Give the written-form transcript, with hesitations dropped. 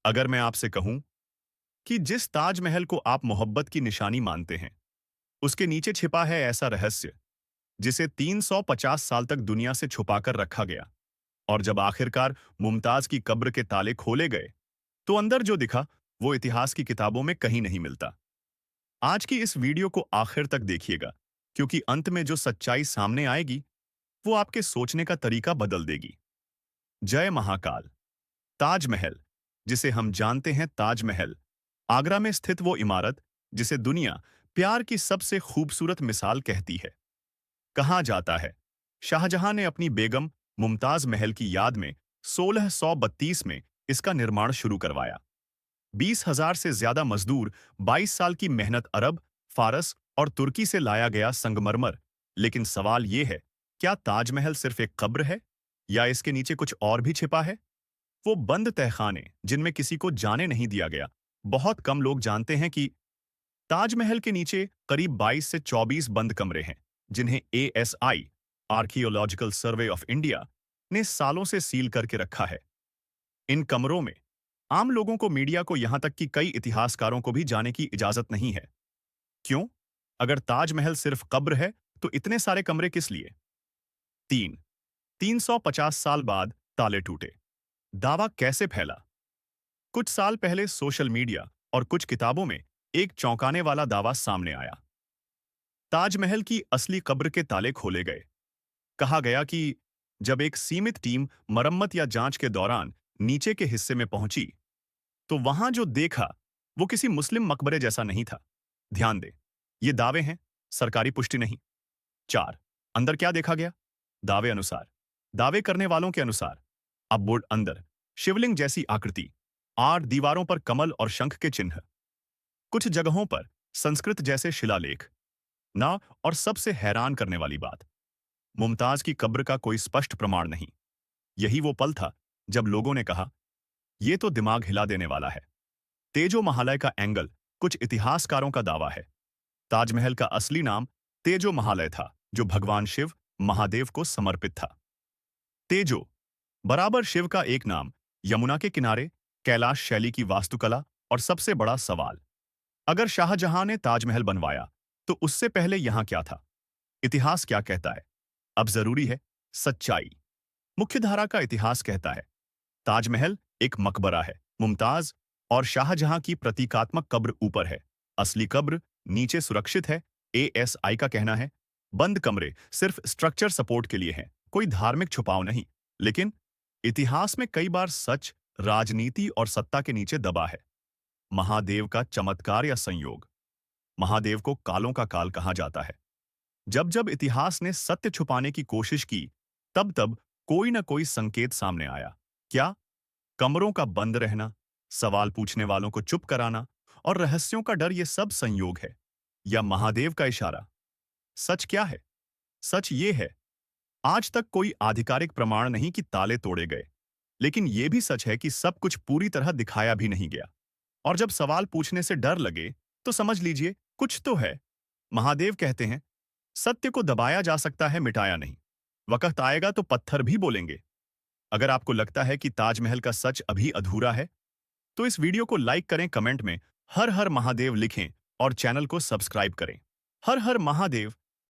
अगर मैं आपसे कहूं कि जिस ताजमहल को आप मोहब्बत की निशानी मानते हैं, उसके नीचे छिपा है ऐसा रहस्य जिसे 350 साल तक दुनिया से छुपाकर रखा गया, और जब आखिरकार मुमताज की कब्र के ताले खोले गए, तो अंदर जो दिखा वो इतिहास की किताबों में कहीं नहीं मिलता। आज की इस वीडियो को आखिर तक देखिएगा, क्योंकि अंत में जो सच्चाई सामने आएगी, वो आपके सोचने का तरीका बदल देगी। जय महाकाल। ताजमहल, जिसे हम जानते हैं ताजमहल, आगरा में स्थित वो इमारत जिसे दुनिया प्यार की सबसे खूबसूरत मिसाल कहती है। कहा जाता है शाहजहां ने अपनी बेगम मुमताज महल की याद में 1632 में इसका निर्माण शुरू करवाया। 20,000 से ज्यादा मजदूर, 22 साल की मेहनत, अरब, फारस और तुर्की से लाया गया संगमरमर। लेकिन सवाल ये है, क्या ताजमहल सिर्फ एक कब्र है या इसके नीचे कुछ और भी छिपा है? वो बंद तहखाने जिनमें किसी को जाने नहीं दिया गया। बहुत कम लोग जानते हैं कि ताजमहल के नीचे करीब 22 से 24 बंद कमरे हैं, जिन्हें ASI, archaeological survey of India, ने सालों से सील करके रखा है। इन कमरों में आम लोगों को, मीडिया को, यहां तक कि कई इतिहासकारों को भी जाने की इजाजत नहीं है। क्यों? अगर ताजमहल सिर्फ कब्र है, तो इतने सारे कमरे किस लिए? 350 साल बाद ताले टूटे। दावा कैसे फैला? कुछ साल पहले सोशल मीडिया और कुछ किताबों में एक चौंकाने वाला दावा सामने आया। ताजमहल की असली कब्र के ताले खोले गए। कहा गया कि जब एक सीमित टीम मरम्मत या जांच के दौरान नीचे के हिस्से में पहुंची, तो वहां जो देखा वो किसी मुस्लिम मकबरे जैसा नहीं था। ध्यान दें, ये दावे हैं, सरकारी पुष्टि नहीं। 4, अंदर क्या देखा गया? दावे अनुसार, दावे करने वालों के अनुसार, अब बोर्ड अंदर शिवलिंग जैसी आकृति, 8 दीवारों पर कमल और शंख के चिन्ह, कुछ जगहों पर संस्कृत जैसे शिलालेख ना, और सबसे हैरान करने वाली बात, मुमताज की कब्र का कोई स्पष्ट प्रमाण नहीं। यही वो पल था जब लोगों ने कहा, यह तो दिमाग हिला देने वाला है। तेजो महालय का एंगल। कुछ इतिहासकारों का दावा है ताजमहल का असली नाम तेजो महालय था, जो भगवान शिव, महादेव को समर्पित था। तेजो बराबर शिव का एक नाम, यमुना के किनारे, कैलाश शैली की वास्तुकला, और सबसे बड़ा सवाल, अगर शाहजहां ने ताजमहल बनवाया तो उससे पहले यहां क्या था? इतिहास क्या कहता है? अब जरूरी है सच्चाई। मुख्यधारा का इतिहास कहता है ताजमहल एक मकबरा है, मुमताज और शाहजहां की प्रतीकात्मक कब्र ऊपर है, असली कब्र नीचे सुरक्षित है। एएसआई का कहना है बंद कमरे सिर्फ स्ट्रक्चर सपोर्ट के लिए हैं, कोई धार्मिक छुपाव नहीं। लेकिन इतिहास में कई बार सच राजनीति और सत्ता के नीचे दबा है। महादेव का चमत्कार या संयोग। महादेव को कालों का काल कहा जाता है। जब जब इतिहास ने सत्य छुपाने की कोशिश की, तब तब कोई न कोई संकेत सामने आया। क्या? कमरों का बंद रहना, सवाल पूछने वालों को चुप कराना, और रहस्यों का डर, ये सब संयोग है या महादेव का इशारा? सच क्या है? सच ये है, आज तक कोई आधिकारिक प्रमाण नहीं कि ताले तोड़े गए, लेकिन यह भी सच है कि सब कुछ पूरी तरह दिखाया भी नहीं गया। और जब सवाल पूछने से डर लगे, तो समझ लीजिए कुछ तो है। महादेव कहते हैं सत्य को दबाया जा सकता है, मिटाया नहीं। वक्त आएगा तो पत्थर भी बोलेंगे। अगर आपको लगता है कि ताजमहल का सच अभी अधूरा है, तो इस वीडियो को लाइक करें, कमेंट में हर हर महादेव लिखें और चैनल को सब्सक्राइब करें। हर हर महादेव।